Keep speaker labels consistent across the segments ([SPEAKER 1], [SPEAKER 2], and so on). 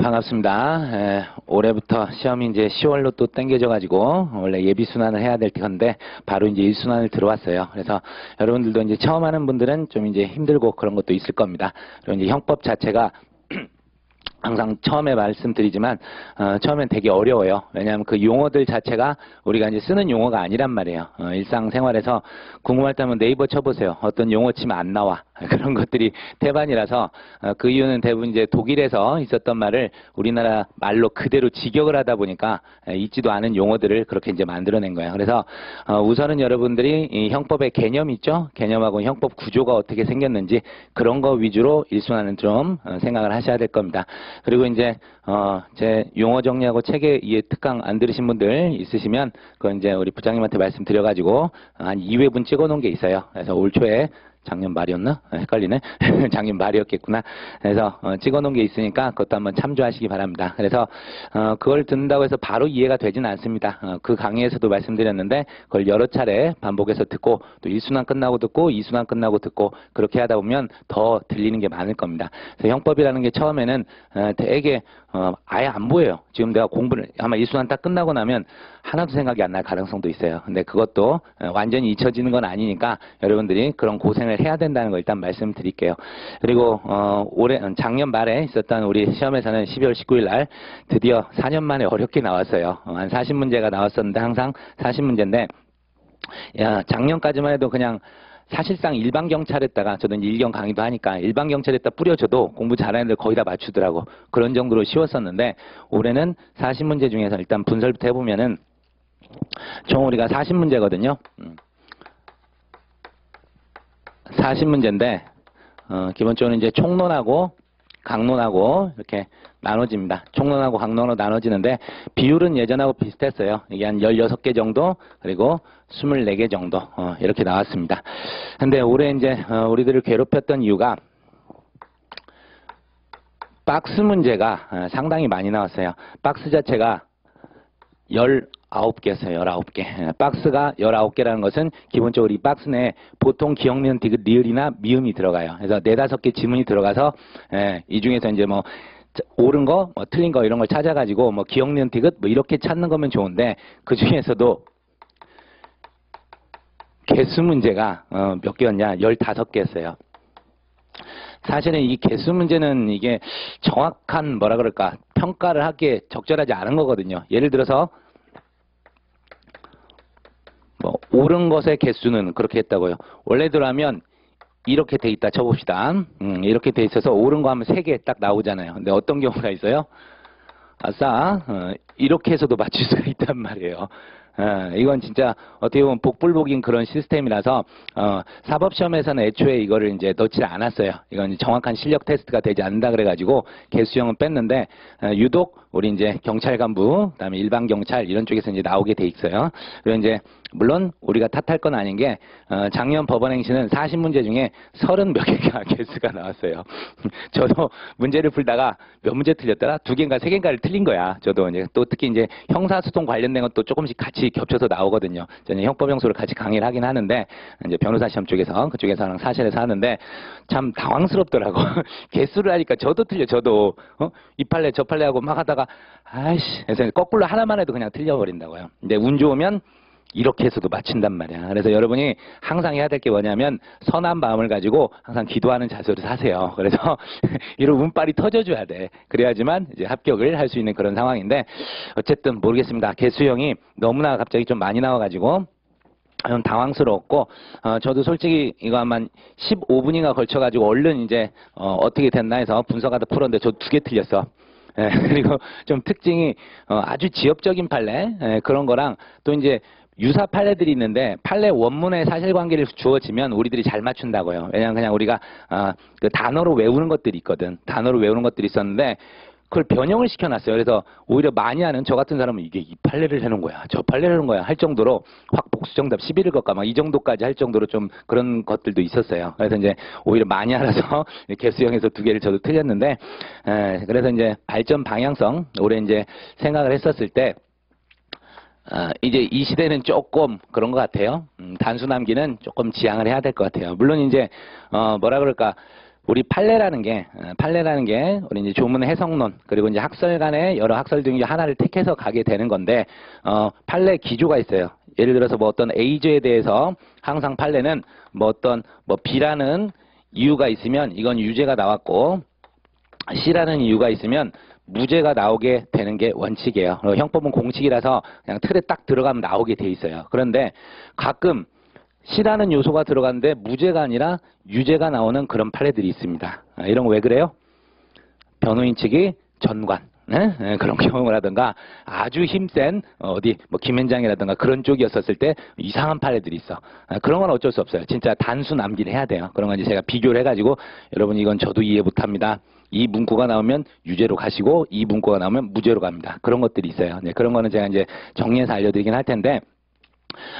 [SPEAKER 1] 반갑습니다. 올해부터 시험이 이제 10월로 또 땡겨져가지고 원래 예비순환을 해야 될 건데 바로 이제 1순환을 들어왔어요. 그래서 여러분들도 이제 처음 하는 분들은 좀 이제 힘들고 그런 것도 있을 겁니다. 그리고 이제 형법 자체가 항상 처음에 말씀드리지만 처음엔 되게 어려워요. 왜냐하면 그 용어들 자체가 우리가 이제 쓰는 용어가 아니란 말이에요. 일상생활에서 궁금할 때면 네이버 쳐보세요. 어떤 용어 치면 안 나와. 그런 것들이 태반이라서 그 이유는 대부분 이제 독일에서 있었던 말을 우리나라 말로 그대로 직역을 하다 보니까 있지도 않은 용어들을 그렇게 이제 만들어낸 거예요. 그래서 우선은 여러분들이 이 형법의 개념 있죠? 개념하고 형법 구조가 어떻게 생겼는지 그런 거 위주로 일순환은 좀 생각을 하셔야 될 겁니다. 그리고 이제 제 용어 정리하고 책에 이해 특강 안 들으신 분들 있으시면 그건 이제 우리 부장님한테 말씀드려가지고 한 2회분 찍어놓은 게 있어요. 그래서 올 초에 작년 말이었나? 헷갈리네. 작년 말이었겠구나. 그래서 찍어놓은 게 있으니까 그것도 한번 참조하시기 바랍니다. 그래서 그걸 듣는다고 해서 바로 이해가 되지는 않습니다. 그 강의에서도 말씀드렸는데 그걸 여러 차례 반복해서 듣고 또 1순환 끝나고 듣고 2순환 끝나고 듣고 그렇게 하다 보면 더 들리는 게 많을 겁니다. 그래서 형법이라는 게 처음에는 되게 아예 안 보여요. 지금 내가 공부를 아마 1순환 딱 끝나고 나면 하나도 생각이 안 날 가능성도 있어요. 근데 그것도 완전히 잊혀지는 건 아니니까 여러분들이 그런 고생을 해야 된다는 걸 일단 말씀드릴게요. 그리고 작년 말에 있었던 우리 시험에서는 12월 19일 날 드디어 4년 만에 어렵게 나왔어요. 한 40문제가 나왔었는데 항상 40문제인데 작년까지만 해도 그냥 사실상 일반 경찰에다가 저도 일경 강의도 하니까 일반 경찰에다 뿌려줘도 공부 잘하는 애들 거의 다 맞추더라고. 그런 정도로 쉬웠었는데 올해는 40문제 중에서 일단 분설부터 해보면은 총 우리가 40문제거든요. 40문제인데 기본적으로 이제 총론하고 강론하고 이렇게 나눠집니다. 총론하고 강론으로 나눠지는데 비율은 예전하고 비슷했어요. 이게 한 16개 정도 그리고 24개 정도 이렇게 나왔습니다. 근데 올해 이제 우리들을 괴롭혔던 이유가 박스 문제가 상당히 많이 나왔어요. 박스 자체가 19개였어요. 19개. 박스가 19개라는 것은 기본적으로 이 박스 내에 보통 기억, 니은, 디귿, 리을이나 미음이 들어가요. 그래서 4-5개 지문이 들어가서 이 중에서 이제 뭐 옳은 거, 뭐 틀린 거 이런 걸 찾아가지고 뭐 기억, 니은, 디귿 뭐 이렇게 찾는 거면 좋은데 그 중에서도 개수 문제가 몇 개였냐? 15개였어요. 사실은 이 개수 문제는 이게 정확한 뭐라 그럴까 평가를 하기에 적절하지 않은 거거든요. 예를 들어서 뭐 옳은 것의 개수는 그렇게 했다고요. 원래대로 하면 이렇게 돼 있다 쳐봅시다. 이렇게 돼 있어서 옳은 거 하면 3개 딱 나오잖아요. 근데 어떤 경우가 있어요? 아싸 이렇게 해서도 맞출 수가 있단 말이에요. 이건 진짜 어떻게 보면 복불복인 그런 시스템이라서 사법시험에서는 애초에 이거를 이제 넣지 않았어요. 이건 정확한 실력 테스트가 되지 않는다 그래가지고 개수형은 뺐는데 유독 우리 이제 경찰 간부 그다음에 일반 경찰 이런 쪽에서 이제 나오게 돼 있어요. 그리고 이제 물론 우리가 탓할 건 아닌 게 작년 법원행시는 40문제 중에 30 몇 개가 개수가 나왔어요. 저도 문제를 풀다가 몇 문제 틀렸더라? 2개인가 3개인가를 틀린 거야. 저도 이제 또 특히 이제 형사소송 관련된 것도 조금씩 같이 겹쳐서 나오거든요. 저는 형법영수를 같이 강의를 하긴 하는데 이제 변호사 시험 쪽에서 그쪽에서랑 사실에서 하는데 참 당황스럽더라고. 개수를 하니까 저도 틀려. 저도 이 판례 저 판례 하고 막 하다가 아이씨 그래서 거꾸로 하나만 해도 그냥 틀려버린다고요. 근데 운 좋으면 이렇게 해서도 맞춘단 말이야. 그래서 여러분이 항상 해야 될 게 뭐냐면 선한 마음을 가지고 항상 기도하는 자세로 사세요. 그래서 이런 운빨이 터져줘야 돼. 그래야지만 이제 합격을 할 수 있는 그런 상황인데 어쨌든 모르겠습니다. 개수형이 너무나 갑자기 좀 많이 나와가지고 좀 당황스러웠고 저도 솔직히 이거 한 15분인가 걸쳐가지고 얼른 이제 어떻게 됐나 해서 분석하다 풀었는데 저 2개 틀렸어. 그리고 좀 특징이 아주 지엽적인 판례 그런 거랑 또 이제 유사 판례들이 있는데 판례 원문의 사실관계를 주어지면 우리들이 잘 맞춘다고요. 왜냐하면 그냥 우리가 그 단어로 외우는 것들이 있거든. 단어로 외우는 것들이 있었는데 그걸 변형을 시켜놨어요. 그래서 오히려 많이 하는 저 같은 사람은 이게 이 판례를 해놓은 거야. 저 판례를 해놓은 거야. 할 정도로 확 복수정답 11일 것까 막 이 정도까지 할 정도로 좀 그런 것들도 있었어요. 그래서 이제 오히려 많이 알아서 개수형에서 2개를 저도 틀렸는데 그래서 이제 발전 방향성 올해 이제 생각을 했었을 때 이제 이 시대는 조금 그런 것 같아요. 단순함기는 조금 지양을 해야 될 것 같아요. 물론 이제 뭐라 그럴까 우리 판례라는 게 우리 이제 조문 해석론 그리고 이제 학설 간의 여러 학설 중에 하나를 택해서 가게 되는 건데 판례 기조가 있어요. 예를 들어서 뭐 어떤 A조에 대해서 항상 판례는 뭐 어떤 뭐 B라는 이유가 있으면 이건 유죄가 나왔고 C라는 이유가 있으면 무죄가 나오게 되는 게 원칙이에요. 형법은 공식이라서 그냥 틀에 딱 들어가면 나오게 돼 있어요. 그런데 가끔 C라는 요소가 들어갔는데 무죄가 아니라 유죄가 나오는 그런 판례들이 있습니다. 이런 거 왜 그래요? 변호인 측이 전관 그런 경우라든가 아주 힘센 어디 뭐 김현장이라든가 그런 쪽이었었을 때 이상한 판례들이 있어. 그런 건 어쩔 수 없어요. 진짜 단순 암기를 해야 돼요. 그런 건 이제 제가 비교를 해가지고 여러분 이건 저도 이해 못합니다. 이 문구가 나오면 유죄로 가시고 이 문구가 나오면 무죄로 갑니다. 그런 것들이 있어요. 네, 그런 거는 제가 이제 정리해서 알려드리긴 할 텐데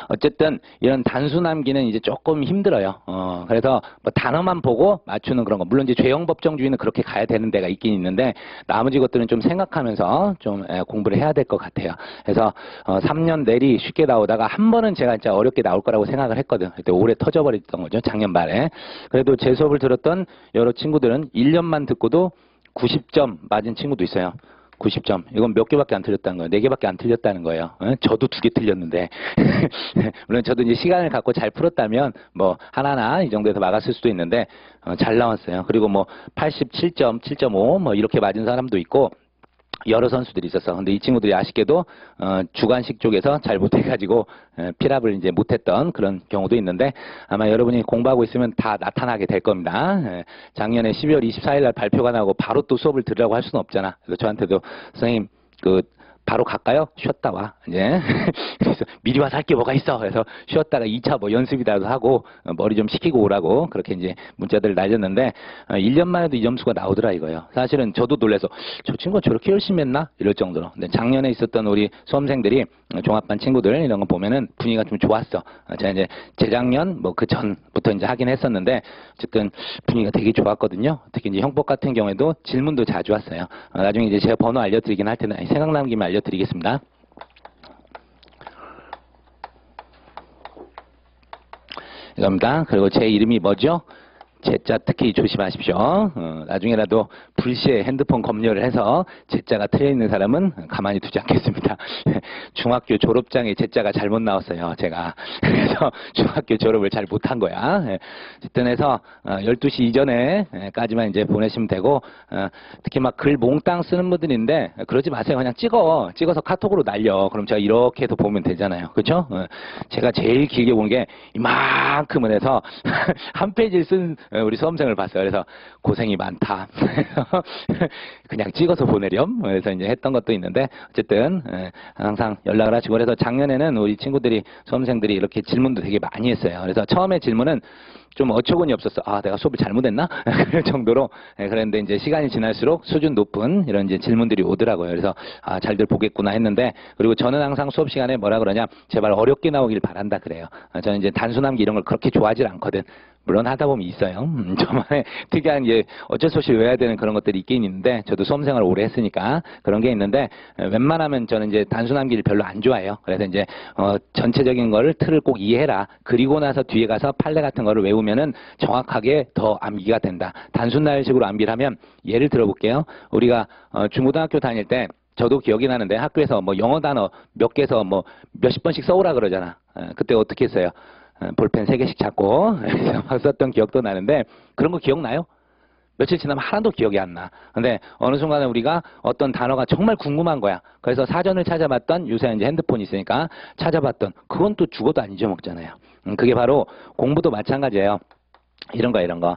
[SPEAKER 1] 어쨌든 이런 단순 암기는 이제 조금 힘들어요. 그래서 뭐 단어만 보고 맞추는 그런 거. 물론 이제 죄형 법정주의는 그렇게 가야 되는 데가 있긴 있는데 나머지 것들은 좀 생각하면서 좀 공부를 해야 될 것 같아요. 그래서 3년 내리 쉽게 나오다가 한 번은 제가 진짜 어렵게 나올 거라고 생각을 했거든. 그때 오래 터져버렸던 거죠. 작년 말에. 그래도 제 수업을 들었던 여러 친구들은 1년만 듣고도 90점 맞은 친구도 있어요. 90점. 이건 몇 개밖에 안 틀렸다는 거예요. 4개밖에 안 틀렸다는 거예요. 저도 2개 틀렸는데. 물론 저도 이제 시간을 갖고 잘 풀었다면 뭐 하나나 이 정도에서 막았을 수도 있는데 잘 나왔어요. 그리고 뭐 87점, 7.5 뭐 이렇게 맞은 사람도 있고 여러 선수들이 있었어. 근데 이 친구들이 아쉽게도 주관식 쪽에서 잘 못해가지고 필합을 이제 못했던 그런 경우도 있는데 아마 여러분이 공부하고 있으면 다 나타나게 될 겁니다. 작년에 12월 24일 날 발표가 나고 바로 또 수업을 들으라고 할 수는 없잖아. 그래서 저한테도 선생님 바로 갈까요? 쉬었다 와. 이제 그래서 미리 와서 할 게 뭐가 있어. 그래서 쉬었다가 2차 뭐 연습이라도 하고 머리 좀 식히고 오라고 그렇게 이제 문자들을 날렸는데 1년 만에도 이 점수가 나오더라 이거예요. 사실은 저도 놀라서 저 친구가 저렇게 열심히 했나? 이럴 정도로. 근데 작년에 있었던 우리 수험생들이 종합반 친구들 이런 거 보면은 분위기가 좀 좋았어. 제가 이제 재작년 뭐 그 전부터 이제 하긴 했었는데 어쨌든 분위기가 되게 좋았거든요. 특히 이제 형법 같은 경우에도 질문도 자주 왔어요. 나중에 이제 제가 번호 알려드리긴 할 텐데 생각나는 김에 알려드리겠습니다. 이겁니다. 그리고 제 이름이 뭐죠? 제자 특히 조심하십시오. 나중에라도 불시에 핸드폰 검열을 해서 제자가 틀려 있는 사람은 가만히 두지 않겠습니다. 중학교 졸업장에 제자가 잘못 나왔어요. 제가. 그래서 중학교 졸업을 잘 못한 거야. 어쨌든 해서 12시 이전에까지만 이제 보내시면 되고 특히 막 글 몽땅 쓰는 분들인데 그러지 마세요. 그냥 찍어서 카톡으로 날려. 그럼 제가 이렇게 해서 보면 되잖아요. 그렇죠? 제가 제일 길게 본 게 이만큼을 해서 한 페이지를 쓴 우리 수험생을 봤어요. 그래서 고생이 많다. 그냥 찍어서 보내렴. 그래서 이제 했던 것도 있는데 어쨌든 항상 연락을 하시고 그래서 작년에는 우리 친구들이 수험생들이 이렇게 질문도 되게 많이 했어요. 그래서 처음에 질문은 좀 어처구니 없었어. 아, 내가 수업을 잘못했나? 그럴 정도로. 그런데 이제 시간이 지날수록 수준 높은 이런 이제 질문들이 오더라고요. 그래서 아, 잘들 보겠구나 했는데 그리고 저는 항상 수업 시간에 뭐라 그러냐? 제발 어렵게 나오길 바란다 그래요. 저는 이제 단순함기 이런 걸 그렇게 좋아하지 않거든. 물론 하다 보면 있어요. 저만의 특이한 이제 어쩔 수 없이 외워야 되는 그런 것들이 있긴 있는데 저도 수험생활 오래 했으니까 그런 게 있는데 웬만하면 저는 이제 단순함기를 별로 안 좋아해요. 그래서 이제 전체적인 거를 틀을 꼭 이해해라. 그리고 나서 뒤에 가서 판례 같은 거를 외우면은 정확하게 더 암기가 된다. 단순 나열식으로 암기를 하면 예를 들어볼게요. 우리가 중고등학교 다닐 때 저도 기억이 나는데 학교에서 뭐 영어 단어 몇 개서 뭐 몇십 번씩 써오라 그러잖아. 그때 어떻게 했어요? 볼펜 3개씩 잡고 막 썼던 기억도 나는데 그런 거 기억나요? 며칠 지나면 하나도 기억이 안 나. 근데 어느 순간에 우리가 어떤 단어가 정말 궁금한 거야. 그래서 사전을 찾아봤던 요새 이제 핸드폰이 있으니까 찾아봤던 그건 또 죽어도 안 잊어먹잖아요. 그게 바로 공부도 마찬가지예요. 이런 거.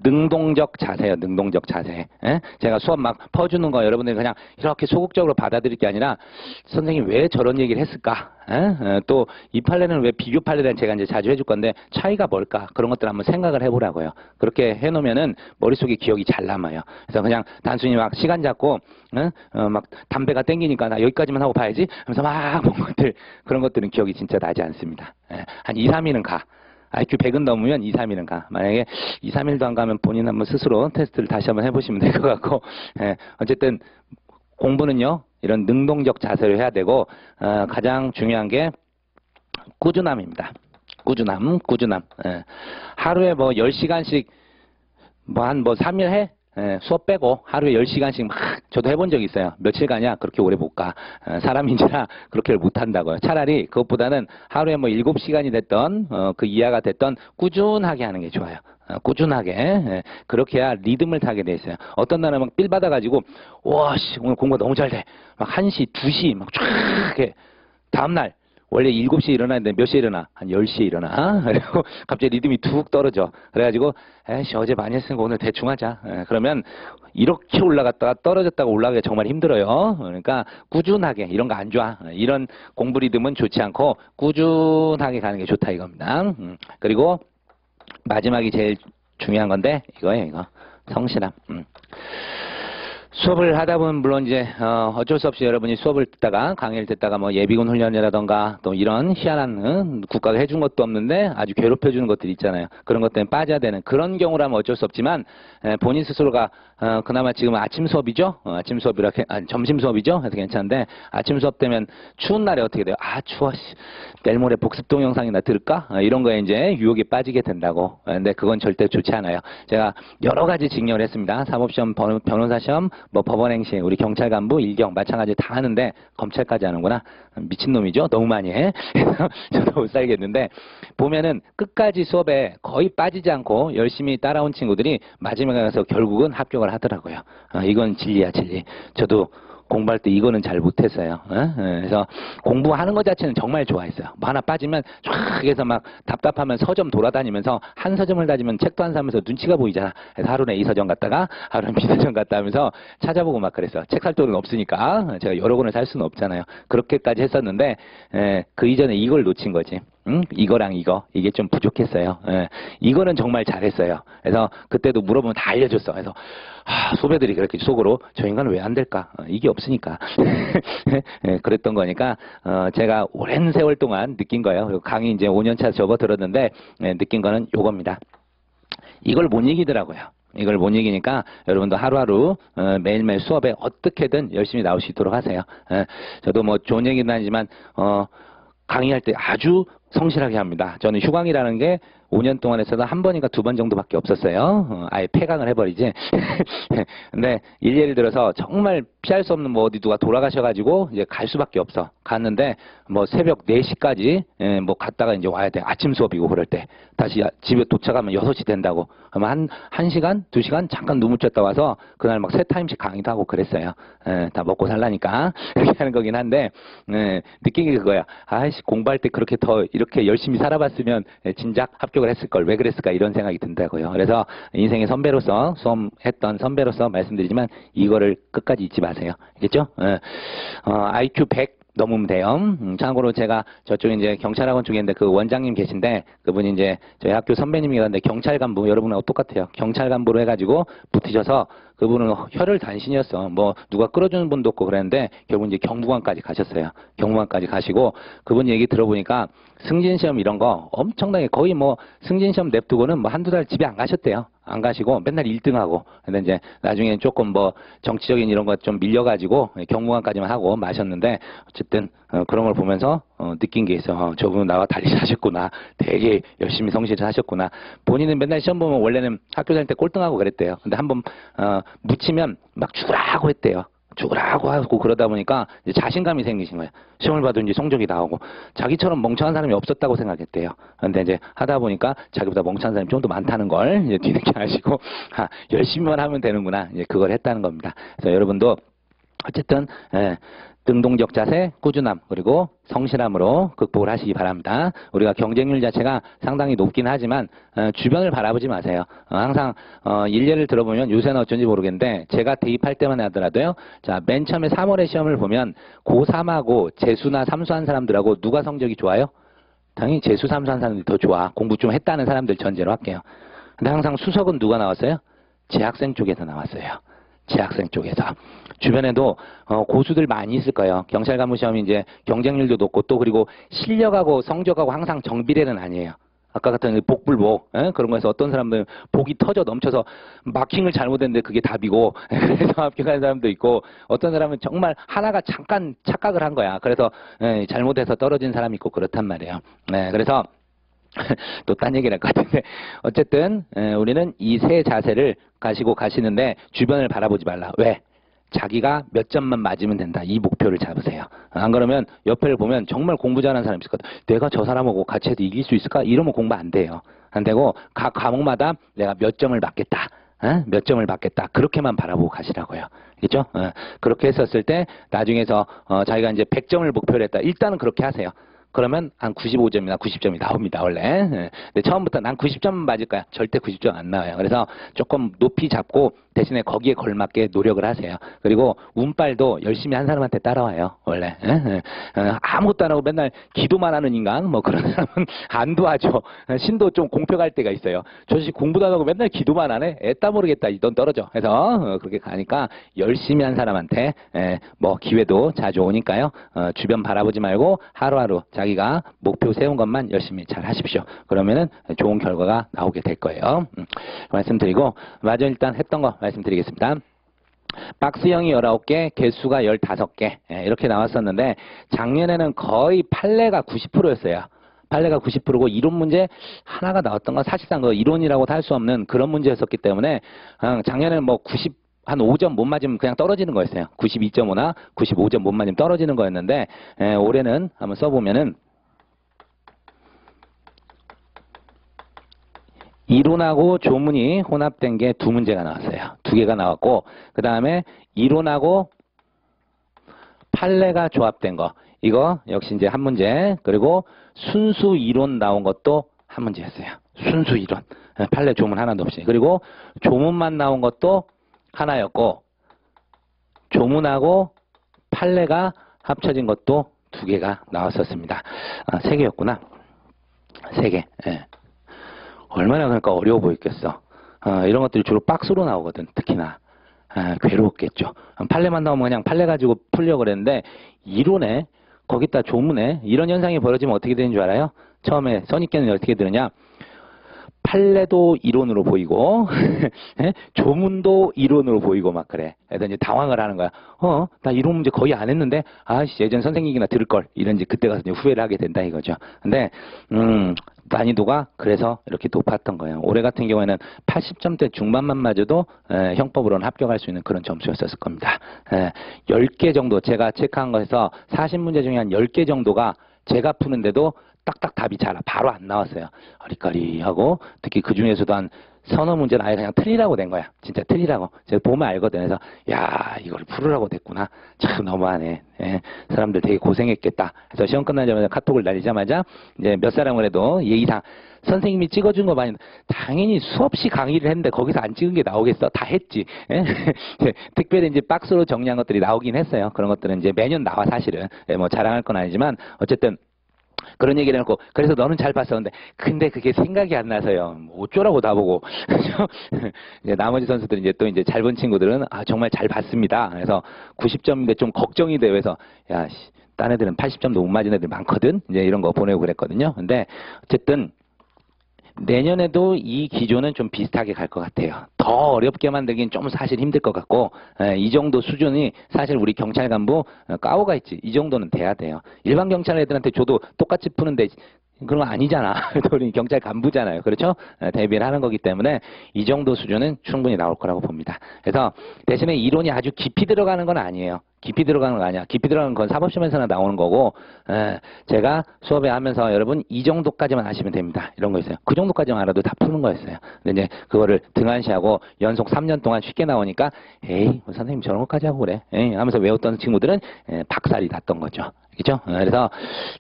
[SPEAKER 1] 능동적 자세요. 능동적 자세. 제가 수업 막 퍼주는 거 여러분들이 그냥 이렇게 소극적으로 받아들일 게 아니라 선생님 왜 저런 얘기를 했을까? 또 이 판례는 왜 비교 판례는 제가 이제 자주 해줄 건데 차이가 뭘까? 그런 것들 한번 생각을 해보라고요. 그렇게 해놓으면은 머릿속에 기억이 잘 남아요. 그래서 그냥 단순히 막 시간 잡고 막 담배가 땡기니까 나 여기까지만 하고 봐야지 하면서 막 본 것들 그런 것들은 기억이 진짜 나지 않습니다. 한 2, 3일은 가. IQ 100은 넘으면 2, 3일은 가. 만약에 2, 3일도 안 가면 본인 한번 스스로 테스트를 다시 한번 해보시면 될 것 같고, 어쨌든 공부는요, 이런 능동적 자세를 해야 되고, 가장 중요한 게 꾸준함입니다. 꾸준함. 하루에 뭐 10시간씩 뭐 한 3일 해? 수업 빼고 하루에 10시간씩 막 저도 해본 적이 있어요. 며칠 가냐? 그렇게 오래 못 가. 사람인지라 그렇게 못 한다고요. 차라리 그것보다는 하루에 뭐 7시간이 됐던 그 이하가 됐던 꾸준하게 하는 게 좋아요. 꾸준하게 그렇게 해야 리듬을 타게 돼 있어요. 어떤 날은 막 삘 받아가지고 와씨 오늘 공부가 너무 잘 돼. 막 1시, 2시 막 쫙 이렇게 다음날 원래 7시에 일어나는데 몇 시에 일어나? 한 10시에 일어나. 그리고 갑자기 리듬이 툭 떨어져. 그래가지고, 에이씨, 어제 많이 했으니까 오늘 대충 하자. 그러면 이렇게 올라갔다가 떨어졌다가 올라가기가 정말 힘들어요. 그러니까 꾸준하게, 이런 거 안 좋아. 이런 공부 리듬은 좋지 않고 꾸준하게 가는 게 좋다 이겁니다. 그리고 마지막이 제일 중요한 건데, 이거예요, 이거. 성실함. 수업을 하다 보면 물론 이제 어쩔 수 없이 여러분이 수업을 듣다가 강의를 듣다가 뭐 예비군 훈련이라던가 또 이런 희한한 국가가 해준 것도 없는데 아주 괴롭혀주는 것들이 있잖아요. 그런 것 때문에 빠져야 되는 그런 경우라면 어쩔 수 없지만 본인 스스로가 그나마 지금 아침 수업이죠. 아침 수업이라 점심 수업이죠. 그래서 괜찮은데 아침 수업 되면 추운 날에 어떻게 돼요? 아 추워. 내일 모레 복습 동영상이나 들을까? 이런 거에 이제 유혹에 빠지게 된다고. 근데 그건 절대 좋지 않아요. 제가 여러 가지 직렬을 했습니다. 사법시험, 변호사 시험, 뭐 법원행시, 우리 경찰 간부, 일경 마찬가지 다 하는데 검찰까지 하는구나. 미친놈이죠. 너무 많이 해. 저도 못 살겠는데 보면은 끝까지 수업에 거의 빠지지 않고 열심히 따라온 친구들이 마지막에 가서 결국은 합격을 하더라고요. 이건 진리야 진리. 저도 공부할 때 이거는 잘 못했어요. 그래서 공부하는 것 자체는 정말 좋아했어요. 뭐 하나 빠지면 쫙 해서 막 답답하면 서점 돌아다니면서 한 서점을 다니면 책도 안 사면서 눈치가 보이잖아. 그래서 하루는 A 서점 갔다가 하루는 B 서점 갔다 하면서 찾아보고 막 그랬어요. 책 살 돈은 없으니까 제가 여러 권을 살 수는 없잖아요. 그렇게까지 했었는데 그 이전에 이걸 놓친 거지. 이거랑 이게 좀 부족했어요. 이거는 정말 잘했어요. 그래서 그때도 물어보면 다 알려줬어. 그래서 후배들이 그렇게 속으로 저 인간은 왜 안 될까? 이게 없으니까. 그랬던 거니까 제가 오랜 세월 동안 느낀 거예요. 그리고 강의 이제 5년차 접어들었는데 느낀 거는 요겁니다. 이걸 못 이기더라고요. 이걸 못 이기니까 여러분도 하루하루 매일매일 수업에 어떻게든 열심히 나올 수 있도록 하세요. 저도 뭐 좋은 얘기는 아니지만 강의할 때 아주 성실하게 합니다. 저는 휴강이라는 게 5년 동안 했어도 한 번인가 2번 정도밖에 없었어요. 아예 폐강을 해버리지. 근데 예를 들어서 정말 피할 수 없는 뭐 어디 누가 돌아가셔가지고 이제 갈 수밖에 없어. 갔는데 뭐 새벽 4시까지 뭐 갔다가 이제 와야 돼. 아침 수업이고 그럴 때. 다시 집에 도착하면 6시 된다고. 그러면 한 시간, 2시간 잠깐 눈 붙였다 와서 그날 막 3타임씩 강의도 하고 그랬어요. 다 먹고 살라니까. 그렇게 하는 거긴 한데 느낀 게 그거야. 아이씨 공부할 때 그렇게 더 이렇게 열심히 살아봤으면 진작 합격을 했을 걸 왜 그랬을까 이런 생각이 든다고요. 그래서 인생의 선배로서 수험했던 선배로서 말씀드리지만 이거를 끝까지 잊지 마세요. 알겠죠? IQ 100 넘으면 돼요. 참고로 제가 저쪽에 이제 경찰학원 쪽에 있는데 그 원장님 계신데 그분이 이제 저희 학교 선배님이었는데 경찰 간부 여러분하고 똑같아요. 경찰 간부로 해가지고 붙으셔서 그분은 혈을 단신이었어. 뭐 누가 끌어주는 분도 없고 그랬는데 결국 이제 경무관까지 가셨어요. 경무관까지 가시고 그분 얘기 들어보니까 승진시험 이런 거 엄청나게 거의 뭐 승진시험 냅두고는 뭐 한두 달 집에 안 가셨대요. 안 가시고 맨날 1등하고 근데 이제 나중에 조금 뭐 정치적인 이런 거 좀 밀려가지고 경무관까지만 하고 마셨는데 어쨌든 그런 걸 보면서 느낀 게 있어. 저분은 나와 달리 사셨구나. 되게 열심히 성실히 하셨구나. 본인은 맨날 시험 보면 원래는 학교 다닐 때 꼴등하고 그랬대요. 근데 한번 묻히면 막 죽으라고 했대요. 죽으라고 하고 그러다 보니까 이제 자신감이 생기신 거예요. 시험을 봐도 이제 성적이 나오고 자기처럼 멍청한 사람이 없었다고 생각했대요. 근데 이제 하다 보니까 자기보다 멍청한 사람이 좀 더 많다는 걸 이제 뒤늦게 아시고 열심히만 하면 되는구나. 이제 그걸 했다는 겁니다. 그래서 여러분도 어쨌든 등동적 자세, 꾸준함, 그리고 성실함으로 극복을 하시기 바랍니다. 우리가 경쟁률 자체가 상당히 높긴 하지만 주변을 바라보지 마세요. 항상 일례를 들어보면 요새는 어쩐지 모르겠는데 제가 대입할 때만 하더라도요. 자, 맨 처음에 3월에 시험을 보면 고3하고 재수나 삼수한 사람들하고 누가 성적이 좋아요? 당연히 재수 삼수한 사람들이 더 좋아. 공부 좀 했다는 사람들 전제로 할게요. 근데 항상 수석은 누가 나왔어요? 재학생 쪽에서 나왔어요. 재학생 쪽에서. 주변에도 고수들 많이 있을 거예요. 경찰 간부 시험이 이제 경쟁률도 높고 또 그리고 실력하고 성적하고 항상 정비례는 아니에요. 아까 같은 복불복 그런 거에서 어떤 사람들은 복이 터져 넘쳐서 마킹을 잘못했는데 그게 답이고 그래서 합격한 사람도 있고 어떤 사람은 정말 하나가 잠깐 착각을 한 거야. 그래서 잘못해서 떨어진 사람이 있고 그렇단 말이에요. 그래서 또 딴 얘기를 할 것 같은데 어쨌든 우리는 이 세 자세를 가시고 가시는데 주변을 바라보지 말라. 왜? 자기가 몇 점만 맞으면 된다. 이 목표를 잡으세요. 안 그러면 옆에를 보면 정말 공부 잘하는 사람이 있을 것 같아. 내가 저 사람하고 같이 해도 이길 수 있을까? 이러면 공부 안 돼요. 안 되고 각 과목마다 내가 몇 점을 받겠다. 몇 점을 받겠다. 그렇게만 바라보고 가시라고요. 그렇죠? 그렇게 했었을 때 나중에서 자기가 이제 100점을 목표로 했다. 일단은 그렇게 하세요. 그러면 한 95점이나 90점이 나옵니다, 원래. 근데 처음부터 난 90점 맞을 거야. 절대 90점 안 나와요. 그래서 조금 높이 잡고 대신에 거기에 걸맞게 노력을 하세요. 그리고 운빨도 열심히 한 사람한테 따라와요, 원래. 아무것도 안 하고 맨날 기도만 하는 인간, 뭐 그런 사람은 안 도와줘. 신도 좀 공평할 때가 있어요. 저 자식 공부도 안 하고 맨날 기도만 하네? 애따 모르겠다. 넌 떨어져. 해서 그렇게 가니까 열심히 한 사람한테 뭐 기회도 자주 오니까요. 주변 바라보지 말고 하루하루 자기가 목표 세운 것만 열심히 잘 하십시오. 그러면은 좋은 결과가 나오게 될 거예요. 말씀드리고 마저 일단 했던 거 말씀드리겠습니다. 박스형이 19개, 개수가 15개 이렇게 나왔었는데 작년에는 거의 판례가 90%였어요. 판례가 90%고 이론 문제 하나가 나왔던 건 사실상 그 이론이라고도 할 수 없는 그런 문제였었기 때문에 작년에는 뭐 한 5점 못 맞으면 그냥 떨어지는 거였어요. 92.5나 95점 못 맞으면 떨어지는 거였는데 올해는 한번 써보면은 이론하고 조문이 혼합된 게 두 문제가 나왔어요. 두 개가 나왔고 그 다음에 이론하고 판례가 조합된 거 이거 역시 이제 한 문제 그리고 순수 이론 나온 것도 한 문제였어요. 순수 이론 판례 조문 하나도 없이 그리고 조문만 나온 것도 하나였고 조문하고 판례가 합쳐진 것도 두 개가 나왔었습니다. 세 개였구나. 세 개. 예. 얼마나 그러니까 어려워 보였겠어. 이런 것들이 주로 박스로 나오거든. 특히나. 괴로웠겠죠. 판례만 나오면 그냥 판례 가지고 풀려고 그랬는데 이론에 거기다 조문에 이런 현상이 벌어지면 어떻게 되는 줄 알아요? 처음에 선입견은 어떻게 들으냐? 판례도 이론으로 보이고 조문도 이론으로 보이고 막 그래. 그래서 이제 당황을 하는 거야. 나 이론 문제 거의 안 했는데 아씨 예전 선생님이나 들을 걸 이런지 그때 가서 이제 후회를 하게 된다 이거죠. 근데 난이도가 그래서 이렇게 높았던 거예요. 올해 같은 경우에는 80점대 중반만 맞아도 형법으로는 합격할 수 있는 그런 점수였었을 겁니다. 10개 정도 제가 체크한 거에서 40문제 중에 한 10개 정도가 제가 푸는데도 딱딱 답이 잘 바로 안 나왔어요. 어리까리하고 특히 그 중에서도 한 서너 문제는 아예 그냥 틀리라고 된 거야. 진짜 틀리라고. 제가 보면 알거든. 그래서 야 이걸 풀으라고 됐구나. 참 너무하네. 사람들 되게 고생했겠다. 그래서 시험 끝나자마자 카톡을 날리자마자 이제 몇 사람을 해도 예의상 선생님이 찍어준 거 많이 당연히 수없이 강의를 했는데 거기서 안 찍은 게 나오겠어? 다 했지. 특별히 이제 박스로 정리한 것들이 나오긴 했어요. 그런 것들은 이제 매년 나와 사실은. 뭐 자랑할 건 아니지만 어쨌든 그런 얘기를 해놓고 그래서 너는 잘 봤어. 근데 그게 생각이 안 나서요. 뭐 어쩌라고 나보고. 이제 나머지 선수들은 이제 또 이제 잘 본 친구들은 정말 잘 봤습니다. 그래서 90점인데 좀 걱정이 돼요. 그래서 야, 딴 애들은 80점도 못 맞은 애들 많거든. 이제 이런 거 보내고 그랬거든요. 근데 어쨌든 내년에도 이 기조는 좀 비슷하게 갈 것 같아요. 더 어렵게 만들긴 좀 사실 힘들 것 같고 이 정도 수준이 사실 우리 경찰 간부 까오가 있지. 이 정도는 돼야 돼요. 일반 경찰 애들한테 줘도 똑같이 푸는데 그런 거 아니잖아. 우리 경찰 간부잖아요. 그렇죠? 대비를 하는 거기 때문에 이 정도 수준은 충분히 나올 거라고 봅니다. 그래서 대신에 이론이 아주 깊이 들어가는 건 아니에요. 깊이 들어가는 거 아니야. 깊이 들어가는 건 사법시험에서나 나오는 거고 제가 수업에 하면서 여러분 이 정도까지만 아시면 됩니다. 이런 거 있어요. 그 정도까지만 알아도 다 푸는 거였어요. 근데 이제 그거를 등한시하고 연속 3년 동안 쉽게 나오니까 에이 뭐 선생님 저런 것까지 하고 그래 에이 하면서 외웠던 친구들은 박살이 났던 거죠. 그렇죠? 그래서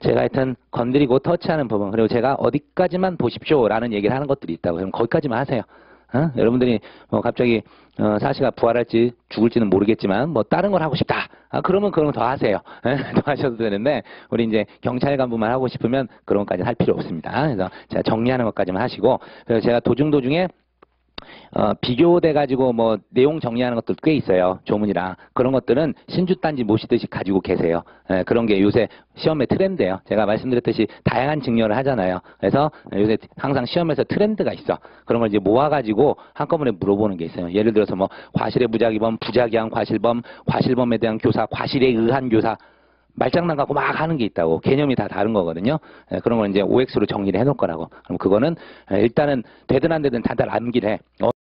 [SPEAKER 1] 제가 하여튼 건드리고 터치하는 부분 그리고 제가 어디까지만 보십시오라는 얘기를 하는 것들이 있다고 그럼 거기까지만 하세요. 여러분들이 뭐 갑자기 사시가 부활할지 죽을지는 모르겠지만 뭐 다른 걸 하고 싶다. 그러면 그런 거 더 하세요. 더 하셔도 되는데 우리 이제 경찰 간부만 하고 싶으면 그런 것까지는 할 필요 없습니다. 그래서 제가 정리하는 것까지만 하시고 그래서 제가 도중에 비교돼 가지고 뭐 내용 정리하는 것도 꽤 있어요. 조문이랑 그런 것들은 신주단지 모시듯이 가지고 계세요. 그런 게 요새 시험의 트렌드예요. 제가 말씀드렸듯이 다양한 증여를 하잖아요. 그래서 요새 항상 시험에서 트렌드가 있어. 그런 걸 이제 모아가지고 한꺼번에 물어보는 게 있어요. 예를 들어서 뭐 과실의 부작위범, 부작위한 과실범, 과실범에 대한 교사, 과실에 의한 교사 말장난 갖고 막 하는 게 있다고. 개념이 다 다른 거거든요. 그런 걸 이제 OX로 정리를 해놓을 거라고. 그럼 그거는 일단은 되든 안 되든 다들 암기를 해.